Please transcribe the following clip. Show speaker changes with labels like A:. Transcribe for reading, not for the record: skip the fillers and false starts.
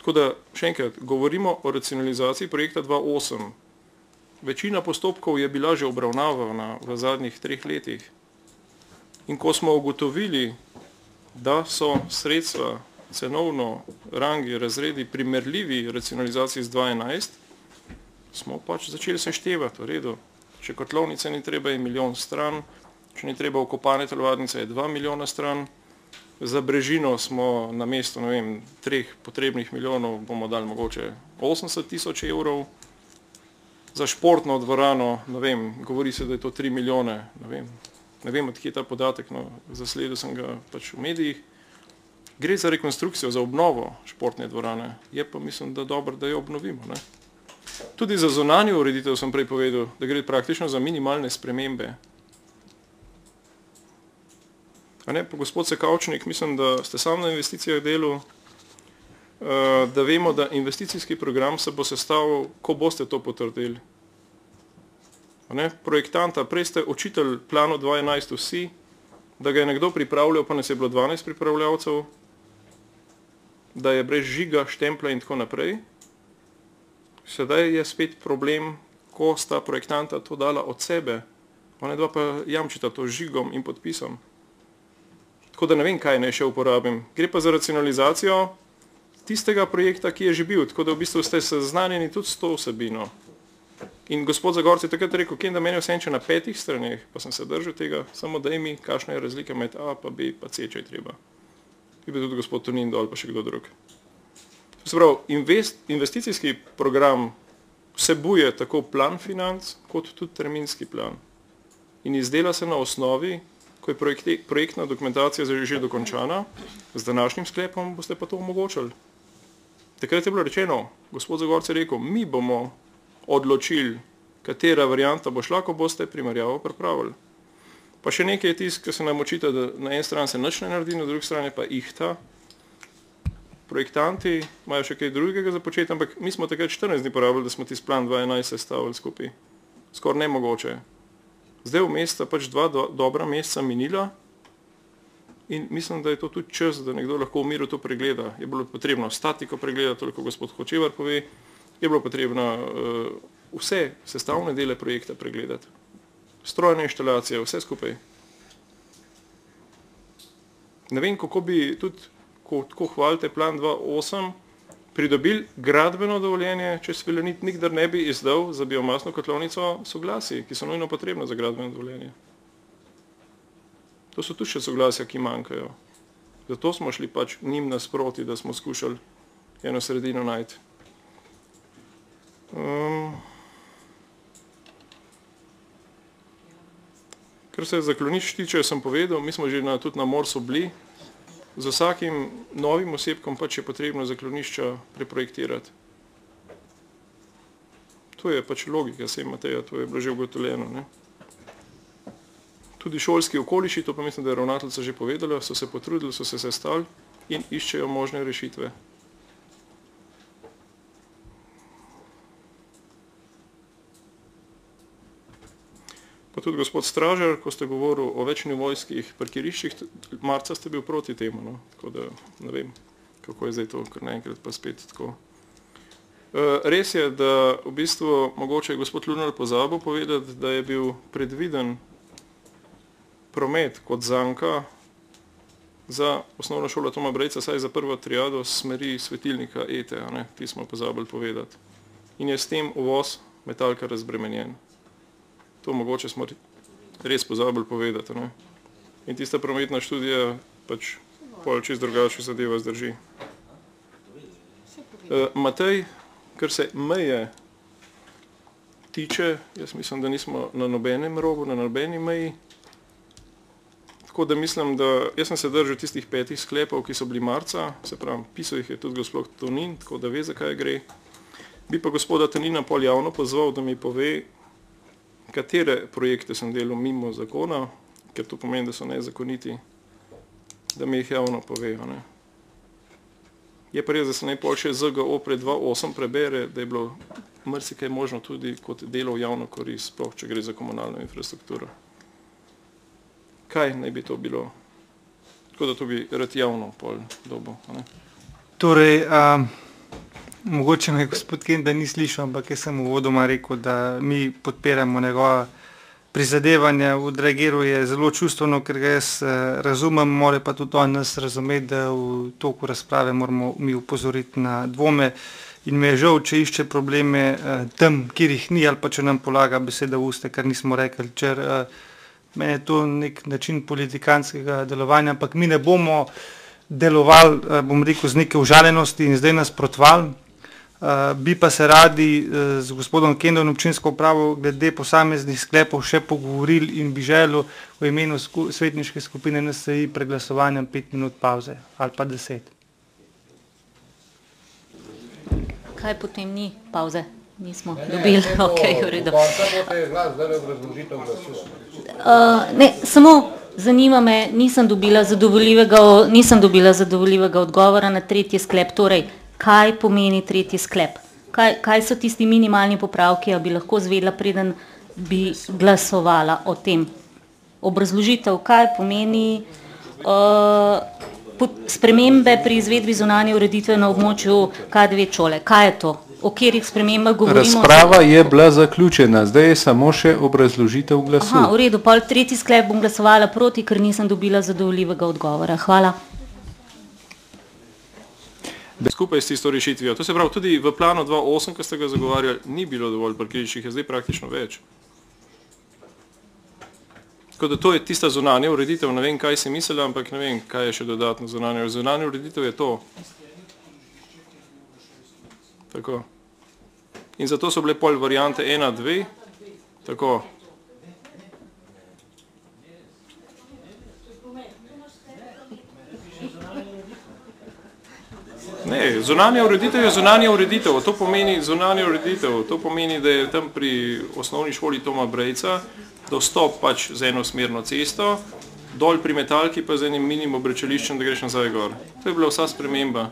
A: Tako da, še enkrat, govorimo o racionalizaciji projekta 2.8. Večina postopkov je bila že obravnavana v zadnjih 3 letih. In ko smo ugotovili, da so sredstva cenovno rangi, razredi primerljivi racionalizaciji z 2.11, smo pač začeli seštevati, v redu. Če kotlovnice ni treba, je 1 milijon stran, če ni treba okopane telovadnice, je 2 milijona stran. Za brežino smo na mesto, ne vem, 3 potrebnih milijonov, bomo dali mogoče 80 tisoč evrov. Za športno dvorano, ne vem, govori se, da je to 3 milijone, ne vem, odkje je ta podatek, no, zasledil sem ga pač v medijih. Gre za rekonstrukcijo, za obnovo športne dvorane, je pa mislim, da dobro, da jo obnovimo, ne. Tudi za zunanjo ureditev sem prej povedal, da gre praktično za minimalne spremembe. A ne, pa gospod Sekavčnik, mislim, da ste sam na investicijah delu, da vemo, da investicijski program se bo sestavil, ko boste to potrdili. A ne, projektanta, prej ste očitelj planu 2.11 vsi, da ga je nekdo pripravljal, pa nas je bilo 12 pripravljavcev, da je brez žiga, štemplja in tako naprej. Sedaj je spet problem, ko sta projektanta to dala od sebe, ona dva pa jamčita to žigom in podpisom. Tako da ne vem, kaj naj še uporabim. Gre pa za racionalizacijo tistega projekta, ki je že bil, tako da v bistvu ste seznanjeni tudi s to vsebino. In gospod Zagorc je takrat rekel, da meni vse na 5 straneh, pa sem se držal tega, samo daj mi, kakšna je razlika med A pa B pa C, če je treba. Je bil tudi gospod Tonin dol, pa še kdo drug. Se pravi, investicijski program vsebuje tako plan financ, kot tudi terminski plan. In izdela se na osnovi, ko je projektna dokumentacija že dokončana, z današnjim sklepom boste pa to omogočili. Takrat je bilo rečeno, gospod Zagorc je rekel, mi bomo odločili, katera varianta bo šla, ko boste primerjavo pripravili. Pa še nekaj je tisk, ki se nam očita, da na en stran se nič ne naredi, na drugi strani pa ihta. Projektanti imajo še kaj drugega za početi, ampak mi smo takrat 14 dni porabili, da smo tisti plan 2.11 sestavili skupaj. Skoraj nemogoče. Zdaj vmes sta pač 2 dobra meseca minila in mislim, da je to tudi čas, da nekdo lahko v miru to pregleda. Je bilo potrebno statiko pregledati, toliko gospod Hočevar pove, je bilo potrebno vse sestavne dele projekta pregledati. Strojne inštalacije, vse skupaj. Ne vem, kako bi tudi, ko tako hvalite plan 2.8, pridobili gradbeno dovoljenje, če Svilanit nikdar ne bi izdal za biomasno kotlovnico soglasij, ki so nujno potrebne za gradbeno dovoljenje. To so tudi še soglasja, ki manjkajo. Zato smo šli pač njim nasproti, da smo skušali eno sredino najti. Kar se zaklonišč tiče, sem povedal, mi smo že tudi na Morsu bili, z vsakim novim osebkom pač je potrebno zaklonišča preprojektirati. To je pač logika, sej Mateja, to je bilo že ugotovljeno, ne. Tudi šolski okoliši, to pa mislim, da je ravnateljica že povedala, so se potrudili, so se sestali in iščejo možne rešitve. Pa tudi gospod Stražar, ko ste govoril o večnivojskih parkiriščih, marca ste bil proti temu, no, tako da ne vem, kako je zdaj to, kar naenkrat pa spet tako. Res je, da v bistvu mogoče je gospod Lunar pozabil povedati, da je bil predviden promet kot zanka za osnovno šolo Toma Brejca, saj za prvo triado smeri svetilnika ETE, ne, ti smo pozabili povedati. In je s tem uvoz metalka razbremenjen. To mogoče smo res pozabili povedati, ne. In tista prometna študija pač pol čist drugače zadeva zdrži. Matej, kar se meje tiče, jaz mislim, da nismo na nobenem robu, na nobeni meji. Tako da mislim, da jaz sem se držal tistih 5 sklepov, ki so bili marca, se pravim, pisal jih je tudi gospod Tonin, tako da ve, zakaj gre. Bi pa gospoda Tonina pol javno pozval, da mi pove, katere projekte sem delal mimo zakona, ker to pomeni, da so nezakoniti, da mi jih javno povejo, ne. Je pa res, da se naj pol še ZGO pred 2.8 prebere, da je bilo marsikaj možno tudi kot delo v javno korist, sploh če gre za komunalno infrastrukturo. Kaj naj bi to bilo? Tako da to bi rad javno pol dobil, ne.
B: Torej, Mogoče me gospod Kenda ni slišal, ampak jaz sem uvodoma rekel, da mi podpiramo njegova prizadevanja. Odreagiral je zelo čustveno, ker ga jaz razumem, mora pa tudi on nas razumeti, da v toku razprave moramo mi upozoriti na dvome in me je žal, če išče probleme tam, kjer jih ni, ali pa če nam polaga besede v uste, kar nismo rekli. Meni je to nek način politikanskega delovanja, ampak mi ne bomo delovali, bom rekel, z neke užaljenosti in zdaj nasprotovali. Bi pa se radi z gospodom Kendom občinsko upravo glede posameznih sklepov še pogovorili in bi želel v imenu svetniške skupine NSi pred glasovanjem 5 minut pauze ali pa 10.
C: Kaj potem ni pauze? Nismo dobili, ok, v redu. Ne, samo zanima me, nisem dobila zadovoljivega odgovora na tretji sklep. Torej, kaj pomeni tretji sklep? Kaj so tisti minimalni popravki, a bi lahko zvedla, preden bi glasovala o tem? Obrazložitev, kaj pomeni spremembe pri izvedbi zunanje ureditve na območju K2 šole? Kaj je to? O katerih spremembah govorimo?
D: Razprava je bila zaključena, zdaj je samo še obrazložitev glasu.
C: Aha, v redu, pol tretji sklep bom glasovala proti, ker nisem dobila zadovoljivega odgovora. Hvala.
A: Skupaj s tisto rešitvijo. To se pravi, tudi v planu 2.8, ki ste ga zagovarjali, ni bilo dovolj parkiriščih, je zdaj praktično več. Tako da to je tista zunanja ureditev, ne vem, kaj si mislila, ampak ne vem, kaj je še dodatno zunanja. Zunanja ureditev je to. Tako. In zato so bile pol variante 1, 2. Tako. Ne, zunanja ureditev je zunanja ureditev. To pomeni zunanja ureditev. To pomeni, da je tam pri osnovni šoli Toma Brejca dostop pač z enosmerno cesto, dol pri Metalki pa z enim minim obrečališčem, da greš nazaj gor. To je bila vsa sprememba.